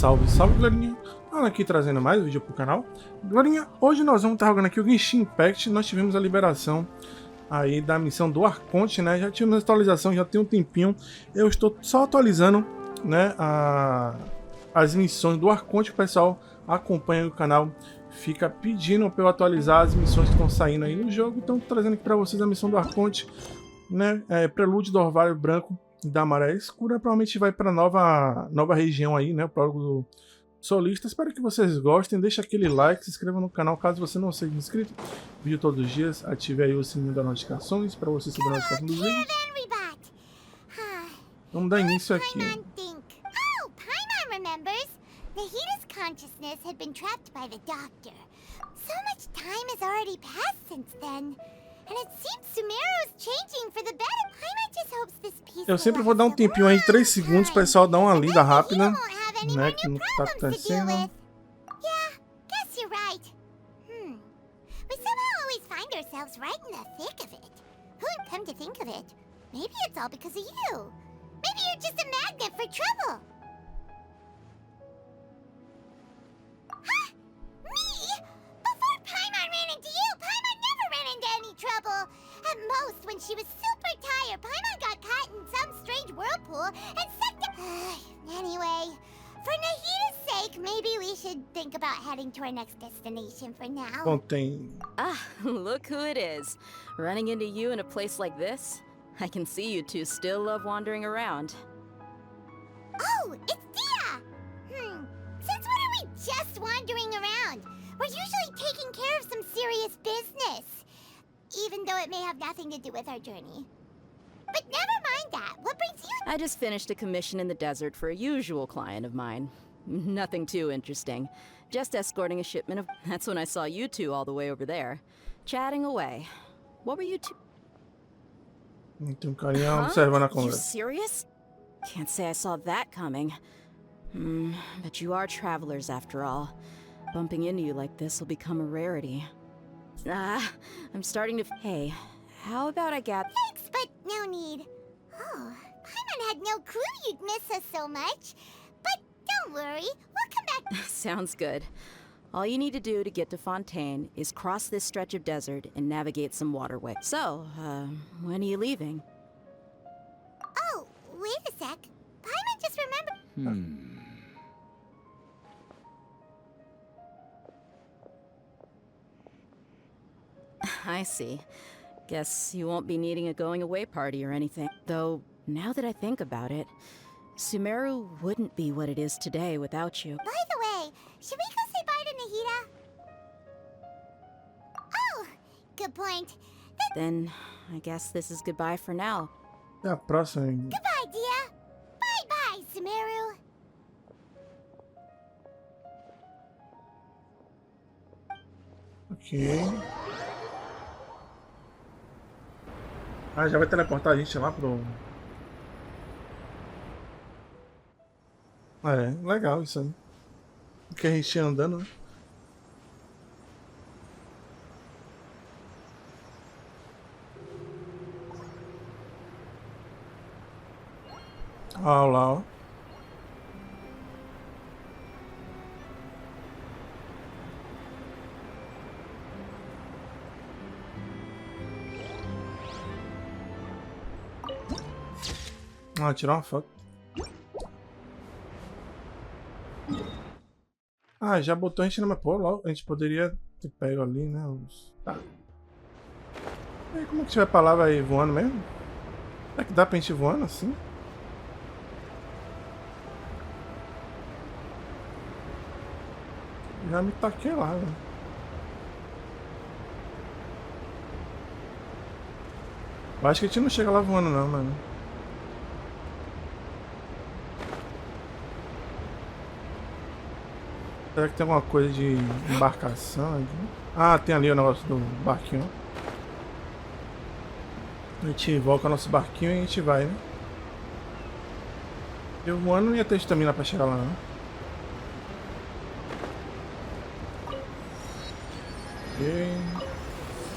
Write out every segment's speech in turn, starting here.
Salve, salve, galerinha! Aqui trazendo mais vídeo pro canal. Galerinha, hoje nós vamos estar jogando aqui o Genshin Impact. Nós tivemos a liberação aí da missão do arconte, né? Já tivemos a atualização, já tem um tempinho. Eu estou só atualizando, né, as missões do arconte. O pessoal acompanha o canal, fica pedindo para eu atualizar as missões que estão saindo aí no jogo. Então, trazendo aqui para vocês a missão do arconte, né? Prelúdio do Orvalho Branco da Maré Escura. Provavelmente vai para nova região aí, né? O prólogo do Solista. Espero que vocês gostem. Deixa aquele like, se inscreva no canal caso você não seja inscrito. Vídeo todos os dias. Ative aí o sininho das notificações para você receber a notificação dos vídeos. Vamos dar início aqui. Nahita's consciousness had been trapped by the doctor. So much time has already passed since then. And it seems Sumeru's changing for the better. Paimon just hopes this piece. Eu sempre vou dar um tempinho aí de 3 segundos, pessoal, dar uma lida rápida, né, que não tá acontecendo. Yeah, guess you're right. We somehow always find ourselves right in the thick of it. Who'd come to think of it? Maybe it's all because of you. Maybe you're just a magnet for trouble. Huh? Me? Before Paimon ran into you, Paimon never ran into any trouble. At most, when she was super tired, Paimon got caught in some strange whirlpool and sucked up. Anyway, for Nahita's sake, maybe we should think about heading to our next destination for now. Bom, tem... Ah, look who it is. Running into you in a place like this? I can see you two still love wandering around. Oh, it's Dia! Since when are we just wandering around? We're usually taking care of some serious business. Even though it may have nothing to do with our journey. But never mind that. What brings you? I just finished a commission in the desert for a usual client of mine. Nothing too interesting. Just escorting a shipment of... That's when I saw you two all the way over there. Chatting away. What were you two... Tem carinha observando a You conversa. serious? Can't say I saw that coming. But you are travelers after all. Bumping into you like this will become a rarity. I'm starting to... Hey, how about I get... Thanks, but no need. Oh, Paimon had no clue you'd miss us so much. But don't worry, we'll come back. Sounds good. All you need to do to get to Fontaine is cross this stretch of desert and navigate some waterway. So, when are you leaving? Oh, wait a sec. Paimon just remembered. I see. Guess you won't be needing a going-away party or anything. Though, now that I think about it, Sumeru wouldn't be what it is today without you. By the way, should we go say bye to Nahita? Oh, good point. Then, I guess this is goodbye for now. Até a próxima. Goodbye, Dia. Bye-bye, Sumeru. Ok. Já vai teleportar a gente lá pro... Legal isso aí. Porque a gente ia andando, né? Olha lá, ó. Tirar uma foto. Já botou a gente na... Pô, logo, a gente poderia ter pego ali, né? Tá. E aí, como é que a gente vai pra lá? Vai voando mesmo? Será que dá pra gente ir voando assim? Já me taquei lá, né? Eu acho que a gente não chega lá voando não, mano. Será que tem alguma coisa de embarcação aqui? Tem ali o negócio do barquinho. A gente volta o nosso barquinho e a gente vai, né? Eu voando não ia ter estamina pra chegar lá, não. Ok.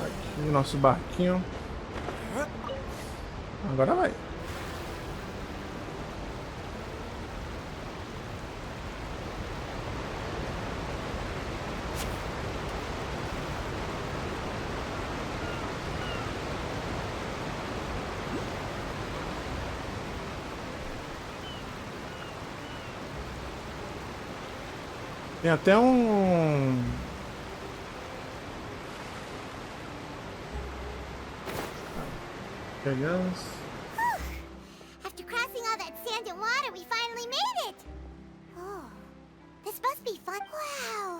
Aqui o nosso barquinho. Agora vai. Tem até um... Pegamos. After crossing all that sand and water, we finally made it! Oh, this must be fun. Wow!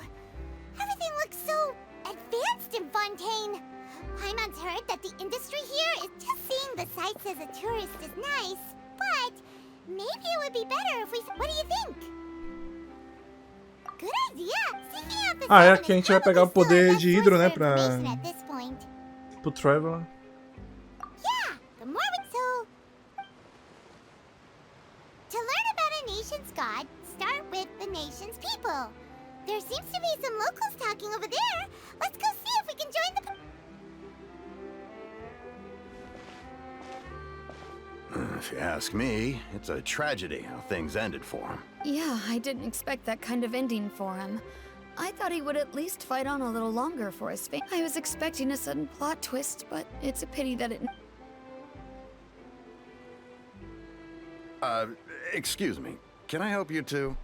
Everything looks so advanced in Fontaine. Paimon's heard that the industry here is just seeing the sights as a tourist is nice, but maybe it would be better if we... What do you think? Good idea! Seeking out the Ah, é salmon aqui a is gente vai pegar o probably still poder our best de source hidro, for né, pra... information at this point. pro Traveler. Yeah, the more we so. To learn about a nation's god, start with the nation's people. There seems to be some locals talking over there. Let's go see if we can join the. If you ask me, it's a tragedy how things ended for him. Yeah, I didn't expect that kind of ending for him. I thought he would at least fight on a little longer for his fame. I was expecting a sudden plot twist, but it's a pity that it... Excuse me. Can I help you two?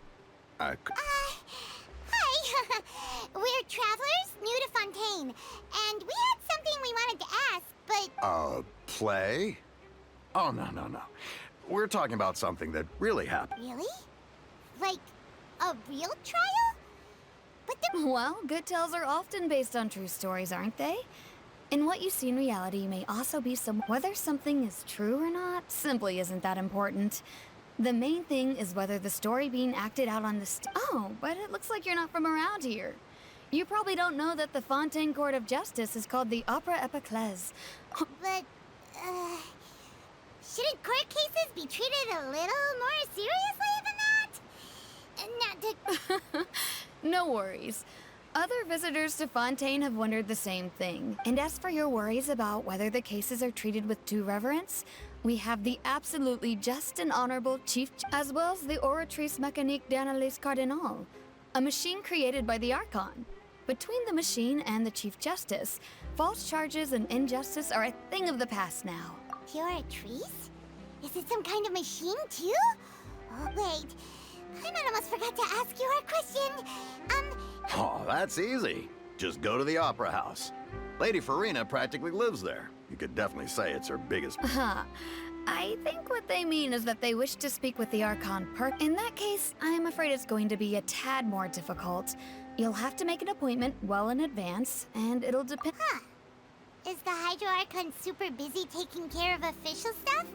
Hi. We're travelers new to Fontaine, and we had something we wanted to ask, but. Play? Oh, no. We're talking about something that really happened. Really? Like a real trial? But the. Well, good tales are often based on true stories, aren't they? In what you see in reality may also be some... Whether something is true or not simply isn't that important. The main thing is whether the story being acted out on the Oh, but it looks like you're not from around here. You probably don't know that the Fontaine Court of Justice is called the Opera Epiclese. But, shouldn't court cases be treated a little more seriously than that? Not to... No worries. Other visitors to Fontaine have wondered the same thing. And as for your worries about whether the cases are treated with due reverence, we have the absolutely just and honorable Chief, as well as the Oratrice Mécanique d'Analyse Cardinal, a machine created by the Archon. Between the machine and the Chief Justice, false charges and injustice are a thing of the past now. Oratrice? Is it some kind of machine, too? Oh, wait. I almost forgot to ask you our question. Oh, that's easy. Just go to the Opera House. Lady Farina practically lives there. You could definitely say it's her biggest... I think what they mean is that they wish to speak with the Archon In that case, I'm afraid it's going to be a tad more difficult. You'll have to make an appointment well in advance, and it'll depend... Huh. Is the Hydro Archon super busy taking care of official stuff?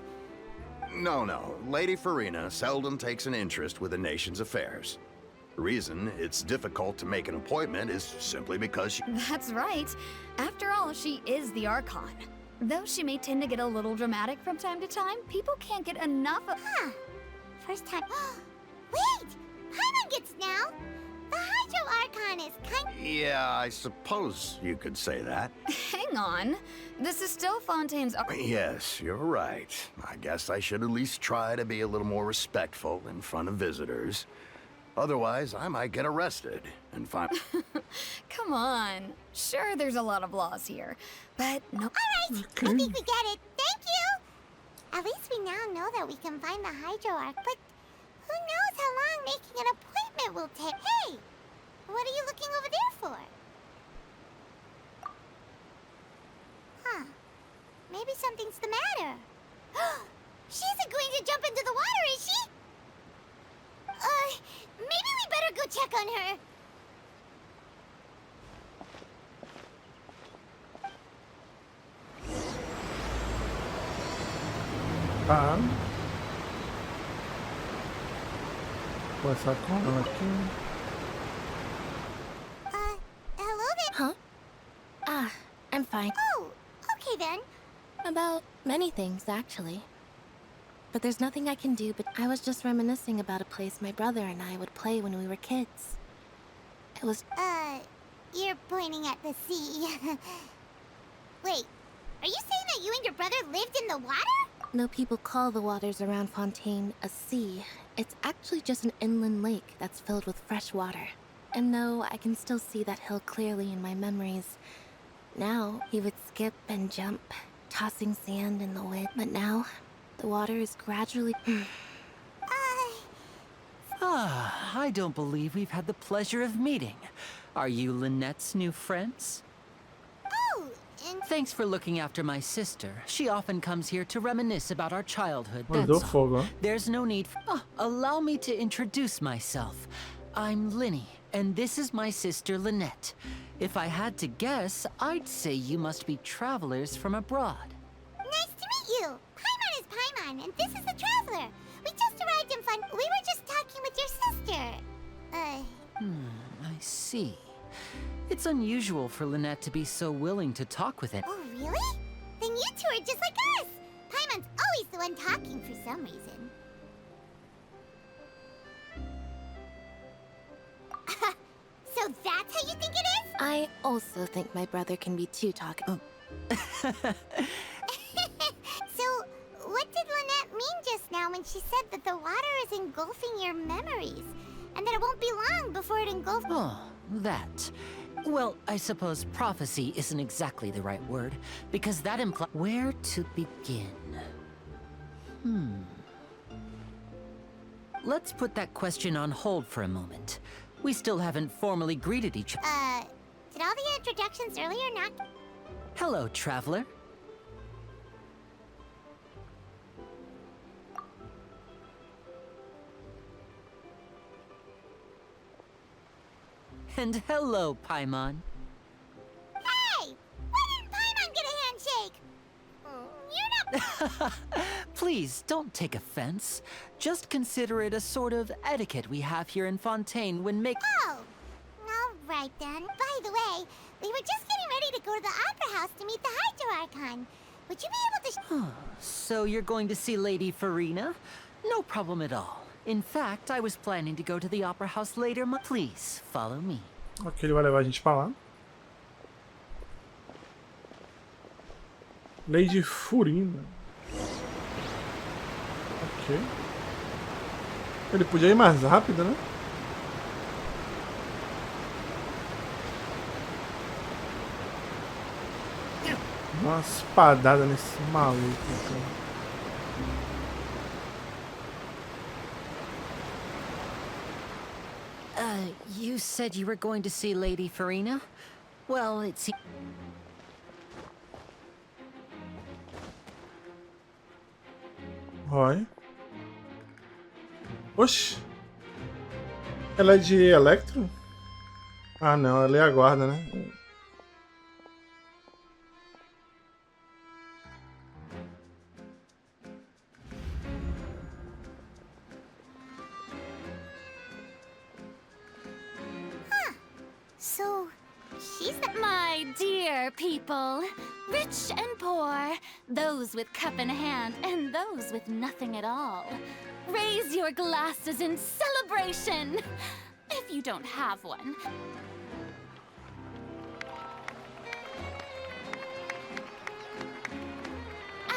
No. Lady Farina seldom takes an interest with a nation's affairs. The reason it's difficult to make an appointment is simply because she... That's right. After all, she is the Archon. Though she may tend to get a little dramatic from time to time, people can't get enough of... Huh. First time... Wait! Paimon gets now! The Hydro Archon is kind... Yeah, I suppose you could say that. Hang on. This is still Fontaine's... Yes, you're right. I guess I should at least try to be a little more respectful in front of visitors. Otherwise, I might get arrested and find... Come on. Sure, there's a lot of laws here, but no... Alright, I think we get it. Thank you! At least we now know that we can find the Hydro Arc, but who knows how long making an appointment will take. Hey! What are you looking over there for? Huh. Maybe something's the matter. She isn't going to jump into the water, is she? Maybe we better go check on her. Tá. Começar com ela aqui. Hello there. Huh? I'm fine. Oh, okay then. About many things, actually. But there's nothing I can do, but I was just reminiscing about a place my brother and I would play when we were kids. It was... You're pointing at the sea. Wait, are you saying that you and your brother lived in the water? No, people call the waters around Fontaine a sea. It's actually just an inland lake that's filled with fresh water. And though I can still see that hill clearly in my memories, now he would skip and jump, tossing sand in the wind. But now, the water is gradually... I don't believe we've had the pleasure of meeting. Are you Lynette's new friends? Oh, and Thanks for looking after my sister. She often comes here to reminisce about our childhood. Mandou That's all. fogo, ó. There's no need for... allow me to introduce myself. I'm Linny, and this is my sister Lynette. If I had to guess, I'd say you must be travelers from abroad. nice to meet you. Paimon is Paimon, and this is the Traveler. We just arrived in Fun. We were just talking with your sister. I see. It's unusual for Lynette to be so willing to talk with it. Oh, really? Then you two are just like us. Paimon's always the one talking for some reason. So that's how you think it is? I also think my brother can be too talkative. So, what did Lynette mean just now when she said that the water is engulfing your memories? And that it won't be long before it engulfs... Oh, that. Well, I suppose prophecy isn't exactly the right word, because that implies... Where to begin? Let's put that question on hold for a moment. We still haven't formally greeted each other. Did all the introductions earlier not... Hello, traveler. And hello, Paimon. Hey! Why didn't Paimon get a handshake? You're not... Please, don't take offense. Just consider it a sort of etiquette we have here in Fontaine when Oh! Alright then. By the way, we were just getting ready to go to the Opera House to meet the Hydro Archon. Would you be able to... So you're going to see Lady Farina? No problem at all. In fact, I was planning to go to the Opera House later. Please, follow me. Ok, ele vai levar a gente pra lá. Lady Furina. Ok. Ele podia ir mais rápido, né? Uma espadada nesse maluco. Cara. You said you were going to see Lady Farina? Well, it seems... Oi. Oxi. Ela é de Electro? Ah, não. Ela é a guarda, né? So, she's the... My dear people, rich and poor, those with cup in hand and those with nothing at all, raise your glasses in celebration, if you don't have one.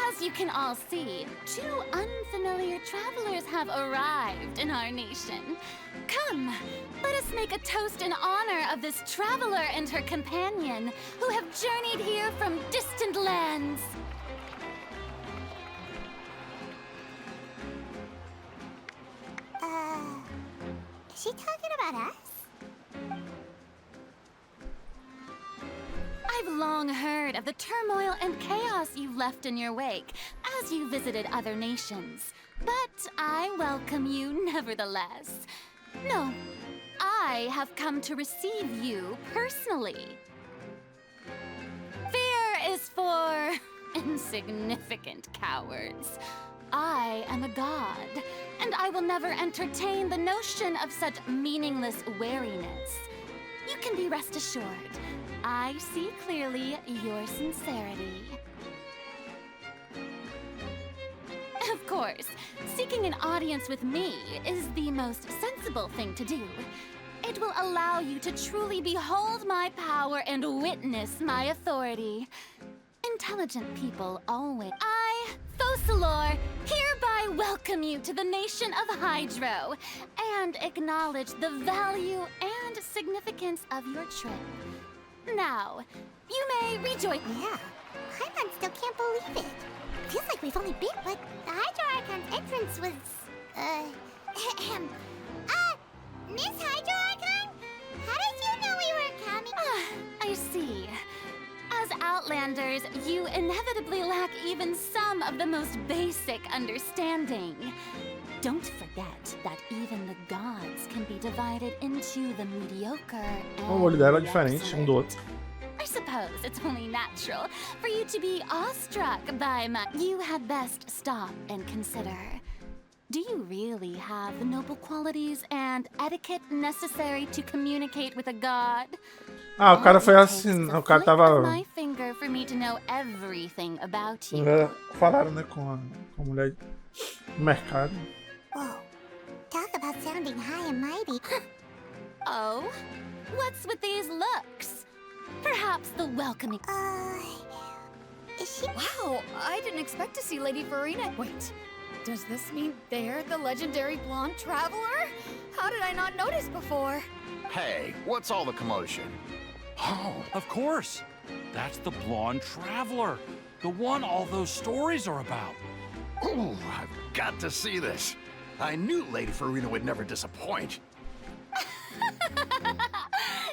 As you can all see, two unfamiliar travelers have arrived in our nation. Come, let us make a toast in honor of this traveler and her companion, who have journeyed here from distant lands. Is she talking about us? I've long heard of the turmoil and chaos you left in your wake as you visited other nations. But I welcome you nevertheless. No, I have come to receive you personally. Fear is for insignificant cowards. I am a god, and I will never entertain the notion of such meaningless wariness. You can be rest assured, I see clearly your sincerity. Of course, seeking an audience with me is the most sensible thing to do. It will allow you to truly behold my power and witness my authority. Intelligent people always... I, Fosalor, hereby welcome you to the nation of Hydro and acknowledge the value and significance of your trip. Now, you may rejoice. Yeah. Paimon still can't believe it. Feels like we've only been, but the Hydro Archon's entrance was, Outlanders, you inevitably lack even some of the most basic understanding. Don't forget that even the gods can be divided into the mediocre O olho dela é and the diferente do outro. I suppose it's only natural for you to be awestruck by my... You had best stop and consider. Do you really have the noble qualities and etiquette necessary to communicate with a god? Ah, o cara foi All it takes assim, is a o cara flick of tava... my finger for me to know everything about you. Falaram, né, com a mulher do mercado. Whoa. Talk about sounding high and mighty. Oh? What's with these looks? Perhaps the welcoming... Is she... Wow, I didn't expect to see Lady Farina. Wait, does this mean they're the legendary blonde traveler? How did I not notice before? Hey, what's all the commotion? Oh, of course. That's the blonde traveler. The one all those stories are about. Ooh, I've got to see this. I knew Lady Farina would never disappoint.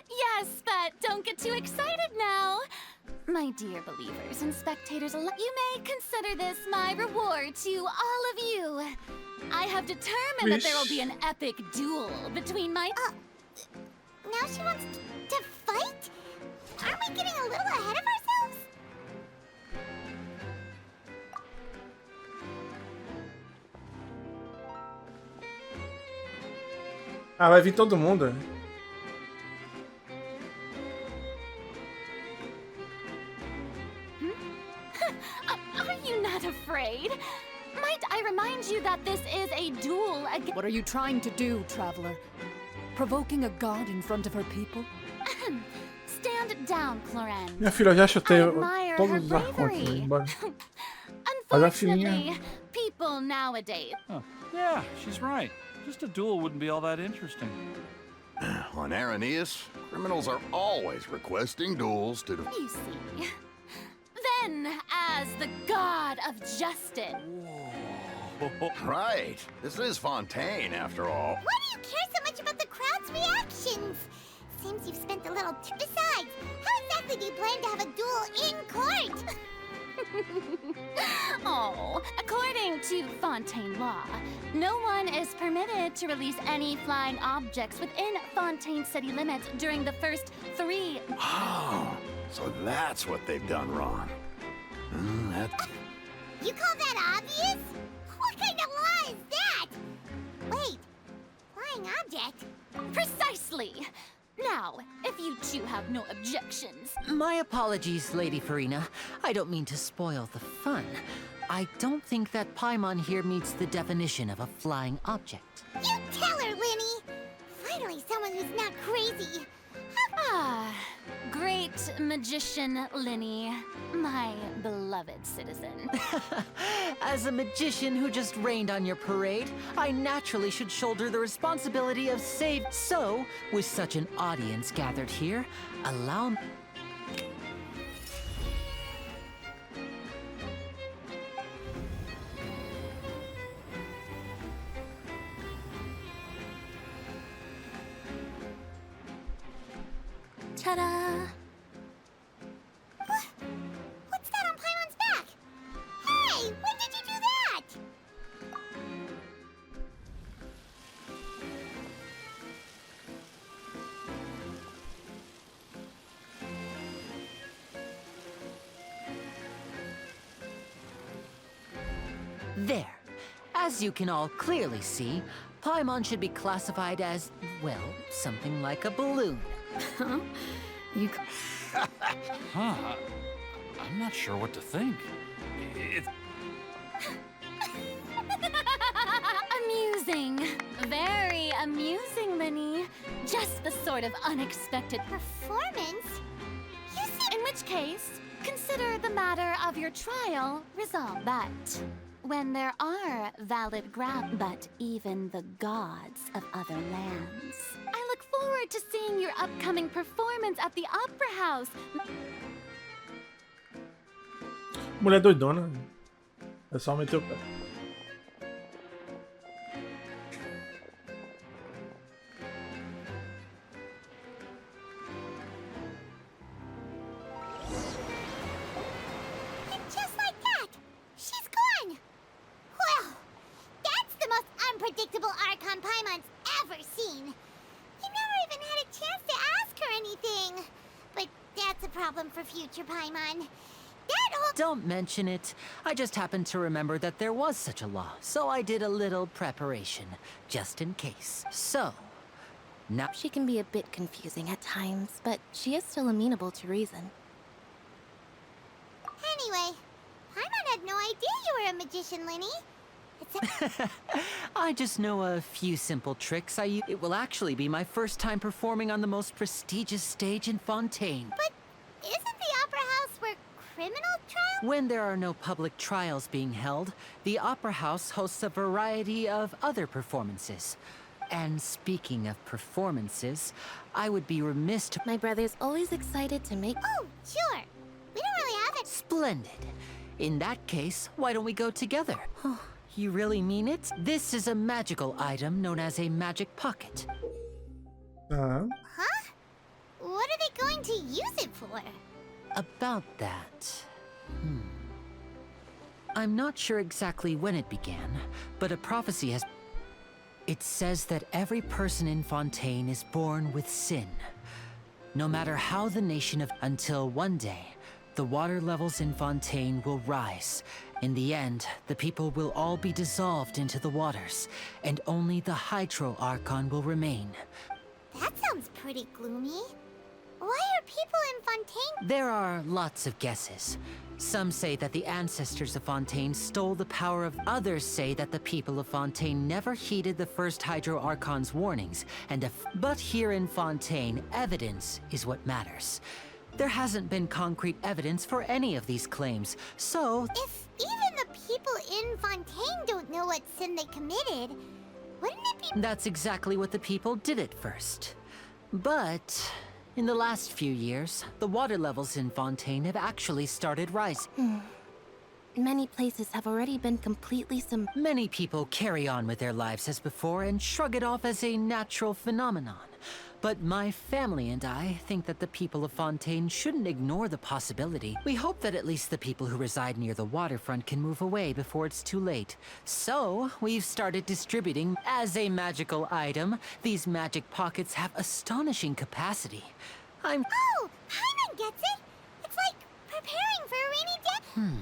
Yes, but don't get too excited now. My dear believers and spectators alike, you may consider this my reward to all of you. I have determined that there will be an epic duel between my... Now she wants to fight? Aren't we getting a little ahead of ourselves? Ah, vai vir todo mundo. Are you not afraid? Might I remind you that this is a duel against... What are you trying to do, traveler? Provoking a god in front of her people? Stand down, Cloren. Minha filha, eu já chutei I admire todos her os arcontes. bravery. Bora. Olha a Unfortunately, filhinha. people nowadays... Huh. Yeah, she's right. Just a duel wouldn't be all that interesting. On Araneus, criminals are always requesting duels to... You see. Then, as the god of justice... Right. This is Fontaine, after all. Why do you care so much about the crowd's reactions? Seems you've spent a little... Besides, how exactly do you plan to have a duel in court? Oh, according to Fontaine law, no one is permitted to release any flying objects within Fontaine city limits during the first 3... Oh, so that's what they've done wrong. That... You call that obvious? What kind of law is that? Wait, flying object? Precisely! Now, if you two have no objections... My apologies, Lady Farina. I don't mean to spoil the fun. I don't think that Paimon here meets the definition of a flying object. You tell her, Linny! Finally someone who's not crazy. Ah, great magician Linny, my beloved citizen. As a magician who just rained on your parade, I naturally should shoulder the responsibility of save. So, with such an audience gathered here, allow me... Ta-da! What's that on Paimon's back? Hey, when did you do that? There. As you can all clearly see, Paimon should be classified as, well, something like a balloon. Huh? You... Huh. I'm not sure what to think. It's... Amusing. Very amusing, Linny. Just the sort of unexpected... Performance? You see... In which case, consider the matter of your trial resolved. But when there are valid grounds, but even the gods of other lands. I look forward to seeing your upcoming performance at the Opera House. Mulher doidona. É só meter o pé. Hydrodon Paimon's ever seen. You never even had a chance to ask her anything. But that's a problem for future Paimon. That whole— Don't mention it. I just happened to remember that there was such a law, so I did a little preparation, just in case. So, now She can be a bit confusing at times, but she is still amenable to reason. Anyway, Paimon had no idea you were a magician, Linny. I just know a few simple tricks I use. It will actually be my first time performing on the most prestigious stage in Fontaine. But isn't the Opera House where criminal trials? When there are no public trials being held, the Opera House hosts a variety of other performances. And speaking of performances, I would be remiss to— My brother's always excited to make— Oh, sure. We don't really have it. Splendid. In that case, why don't we go together? You really mean it? This is a magical item known as a magic pocket. Huh? What are they going to use it for? About that... I'm not sure exactly when it began, but a prophecy has... It says that every person in Fontaine is born with sin. No matter how the nation of... Until one day, the water levels in Fontaine will rise. In the end, the people will all be dissolved into the waters, and only the Hydro Archon will remain. That sounds pretty gloomy. Why are people in Fontaine? There are lots of guesses. Some say that the ancestors of Fontaine stole the power of... Others say that the people of Fontaine never heeded the first Hydro Archon's warnings, and But here in Fontaine, evidence is what matters. There hasn't been concrete evidence for any of these claims, so... If even the people in Fontaine don't know what sin they committed, wouldn't it be... That's exactly what the people did at first. But... in the last few years, the water levels in Fontaine have actually started rising. Many places have already been completely Many people carry on with their lives as before and shrug it off as a natural phenomenon. But my family and I think that the people of Fontaine shouldn't ignore the possibility. We hope that at least the people who reside near the waterfront can move away before it's too late. So, we've started distributing as a magical item. These magic pockets have astonishing capacity. Oh, Paimon gets it! It's like preparing for a rainy day.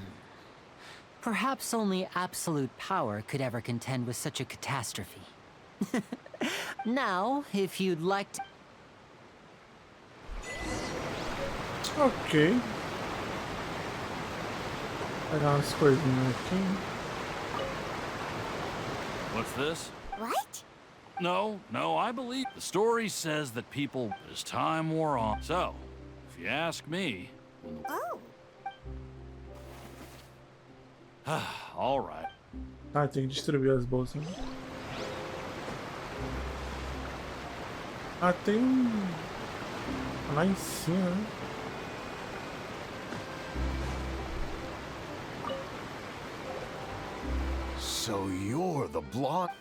Perhaps only absolute power could ever contend with such a catastrophe. Now, if you'd like to... Ok. Pegar umas coisinhas aqui. What's this? What? No, I believe the story says that people, as time wore on. So, if you ask me... Oh. All right. Ah, tem que distribuir as bolsas. Né? Ah, tem um... lá em cima, né? So you're the blonde...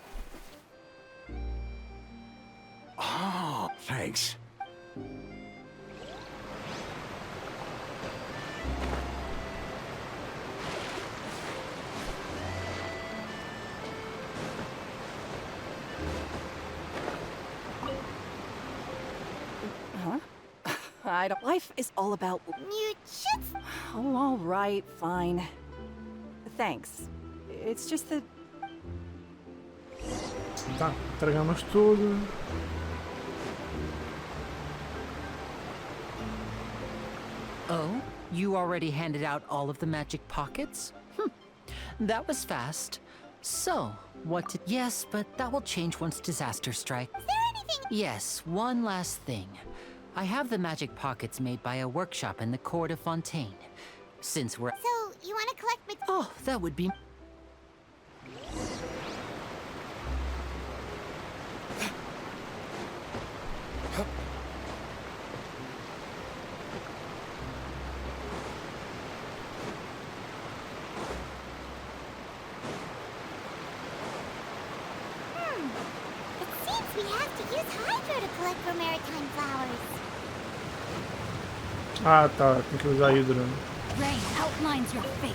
Oh, thanks. Life is all about... You should... Oh, all right, fine. Thanks. It's just that... Tá, entregamos tudo. Oh? You already handed out all of the magic pockets? That was fast. So, what did... Yes, but that will change once disaster strikes. Is there anything... Yes, one last thing. I have the magic pockets made by a workshop in the court of Fontaine. Since we're... So, you want to collect... Oh, that would be... It seems we have to use Hydro to collect for maritime flowers. Ah, tá. Tem que usar hidro. Rain outlines your fate.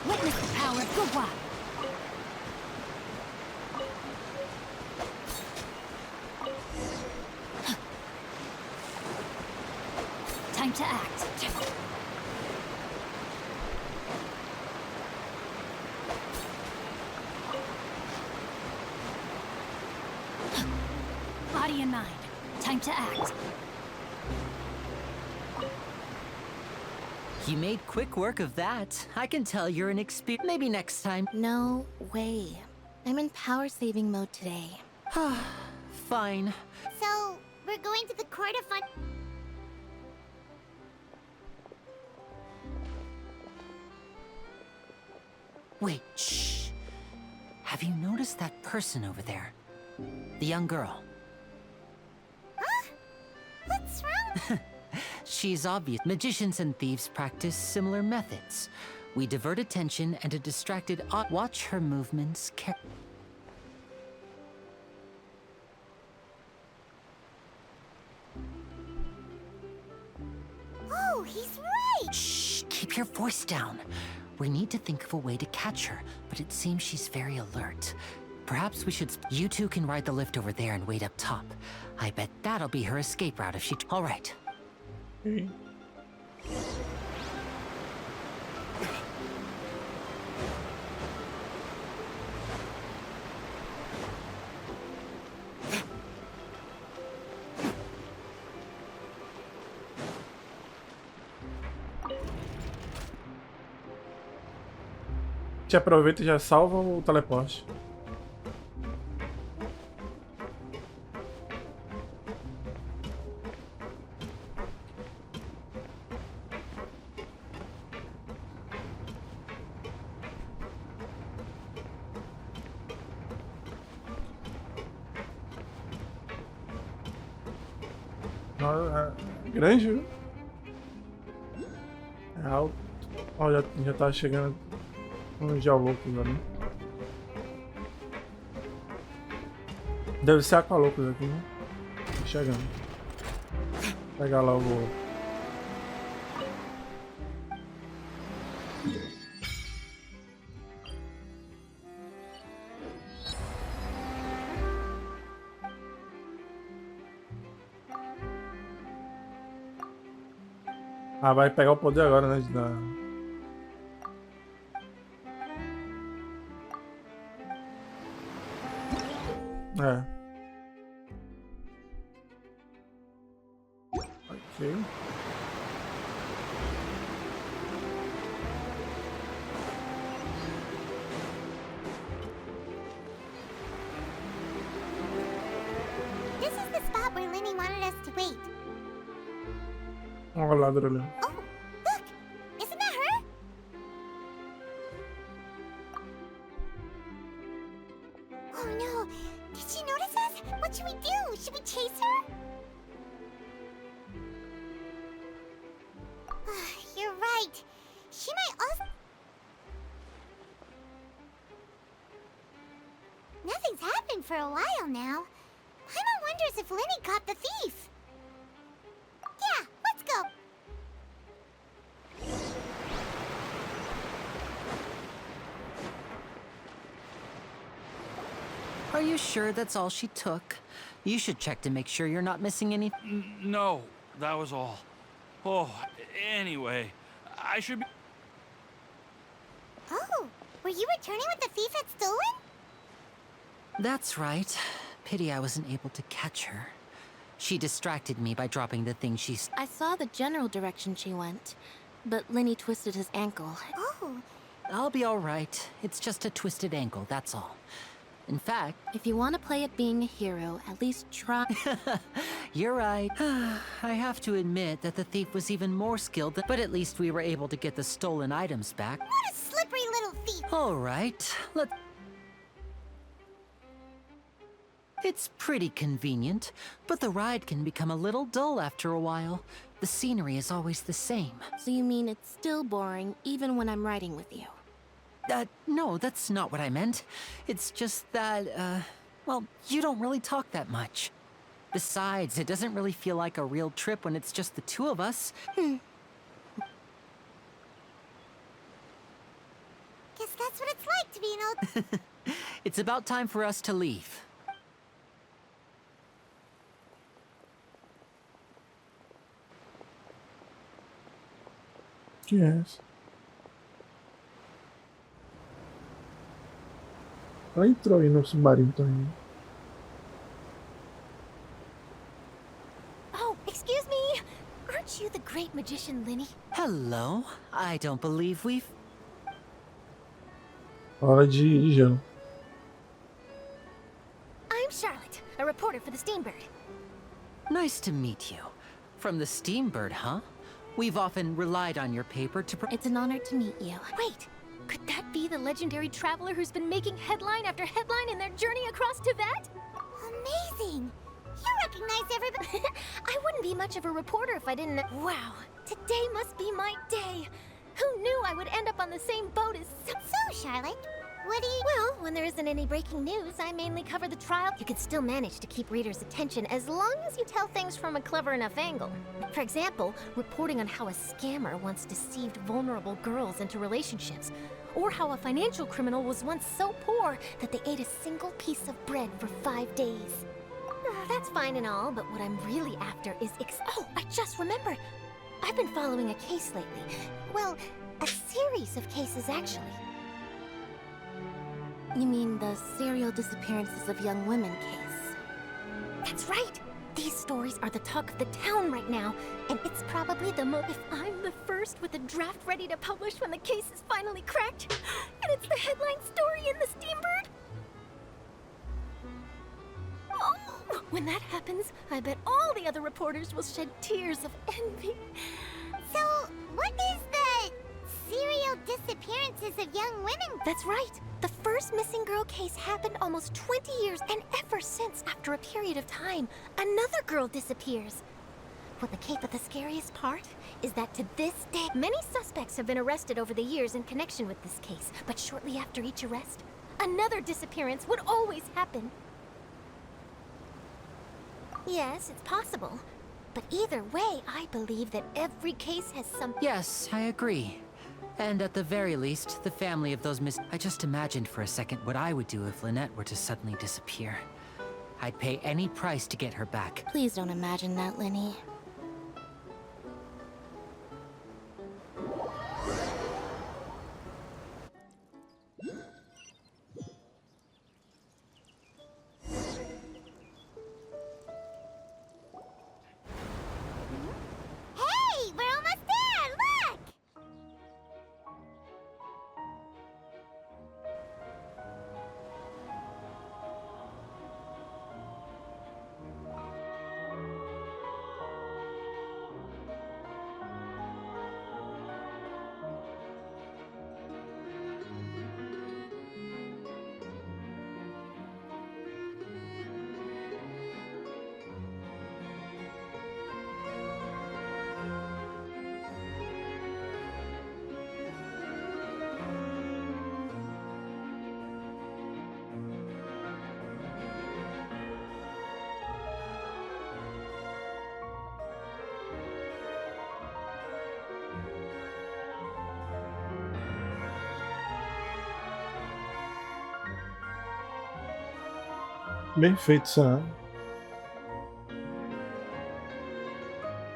Witness the power of Gugwa. to act. Body and mind. Time to act. You made quick work of that. I can tell you're an expert. Maybe next time. No way. I'm in power saving mode today. Fine. So, we're going to the court of fun. Wait, shh. Have you noticed that person over there? The young girl. Huh? What's wrong? She's obvious. Magicians and thieves practice similar methods. We divert attention and a distracted watch her movements Oh, he's right! Shh, keep your voice down. We need to think of a way to catch her, but it seems she's very alert. Perhaps we should... You two can ride the lift over there and wait up top. I bet that'll be her escape route if she... All right. Te aproveita e já salva o teleporte. É grande, viu? É alto. Ó, já tá chegando uns geolocos ali. Deve ser aqualocos aqui, né? Tá chegando. Vou pegar logo. Ah, vai pegar o poder agora, né? É. Ok. This is the spot where Lenny wanted us to wait. Olha lá, ali. Oh, look! Isn't that her? Oh no! Did she notice us? What should we do? Should we chase her? You're right. She might also... Nothing's happened for a while now. Paimon wonders if Lenny caught the thief. Yeah, let's go. Are you sure that's all she took? You should check to make sure you're not missing any... No, that was all. Oh, anyway, I should be... Oh, were you returning what the thief had stolen? That's right. Pity I wasn't able to catch her. She distracted me by dropping the thing she's... I saw the general direction she went, but Lenny twisted his ankle. Oh, I'll be all right. It's just a twisted ankle, that's all. In fact... If you want to play at being a hero, at least try... You're right. I have to admit that the thief was even more skilled than... But at least we were able to get the stolen items back. what a slippery little thief. All right, let's... It's pretty convenient, but the ride can become a little dull after a while. The scenery is always the same. So you mean it's still boring, even when I'm riding with you? No, that's not what I meant. It's just that, well, you don't really talk that much. Besides, it doesn't really feel like a real trip when it's just the two of us. Guess that's what it's like to be an old... It's about time for us to leave. Que é essa? Ela entrou aí no submarino também. Oh, excuse me. Aren't you the great magician, Linny? Hello. I don't believe we've... Hora de gelo. I'm Charlotte, a reporter for the Steambird. Nice to meet you. From the Steambird, huh? We've often relied on your paper to... It's an honor to meet you. Wait, could that be the legendary traveler who's been making headline after headline in their journey across Tibet? Amazing! You recognize everybody. I wouldn't be much of a reporter if I didn't... Wow, today must be my day. Who knew I would end up on the same boat as... So, Charlotte, what do you... Well, when there isn't any breaking news, I mainly cover the trial. You can still manage to keep readers' attention as long as you tell things from a clever enough angle. For example, reporting on how a scammer once deceived vulnerable girls into relationships, or how a financial criminal was once so poor that they ate a single piece of bread for 5 days. That's fine and all, but what I'm really after is oh, I just remembered! I've been following a case lately. Well, a series of cases, actually. You mean the serial disappearances of young women case? That's right! These stories are the talk of the town right now, and it's probably the if I'm the first with a draft ready to publish when the case is finally cracked, and it's the headline story in the Steambird. Oh, when that happens, I bet all the other reporters will shed tears of envy. So, what is the serial disappearances of young women? That's right. The first missing girl case happened almost 20 years, and ever since, after a period of time, another girl disappears. But the scariest part is that to this day, many suspects have been arrested over the years in connection with this case. But shortly after each arrest, another disappearance would always happen. Yes, it's possible. But either way, I believe that every case has some... Yes, I agree. And at the very least, the family of those I just imagined for a second what I would do if Lynette were to suddenly disappear. I'd pay any price to get her back. Please don't imagine that, Linny. Hey, we're almost there! Look! Bem feito, Sam.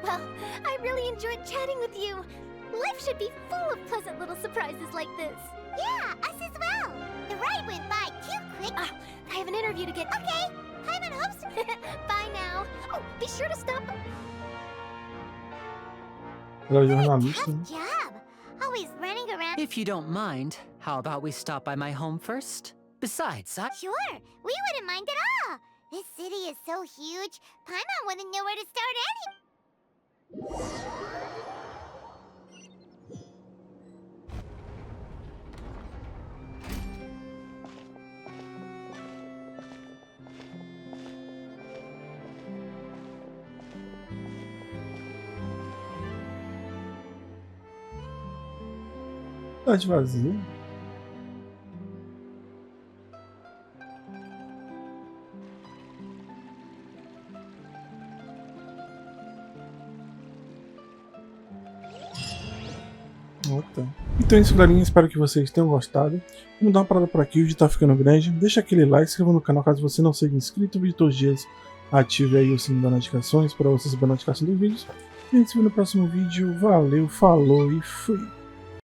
Well, I really enjoyed chatting with you. Life should be full of pleasant little surprises like this. Yeah, us as well. The ride went by too quick. I have an interview to get... Okay, I'm in hopes... Bye now. Oh, be sure to stop... Ela é jornalista. Tough job. Always running around... If you don't mind, how about we stop by my home first? Besides, Sure, we wouldn't mind at all. This city is so huge, Paimon wouldn't know where to start Tá de vazio. Então é isso, galerinha, espero que vocês tenham gostado. Vamos dar uma parada por aqui, o vídeo tá ficando grande. Deixa aquele like, se inscreva no canal caso você não seja inscrito. O vídeo todos os dias, ative aí o sininho das notificações para você receber a notificação dos vídeos. E a gente se vê no próximo vídeo. Valeu, falou e fui!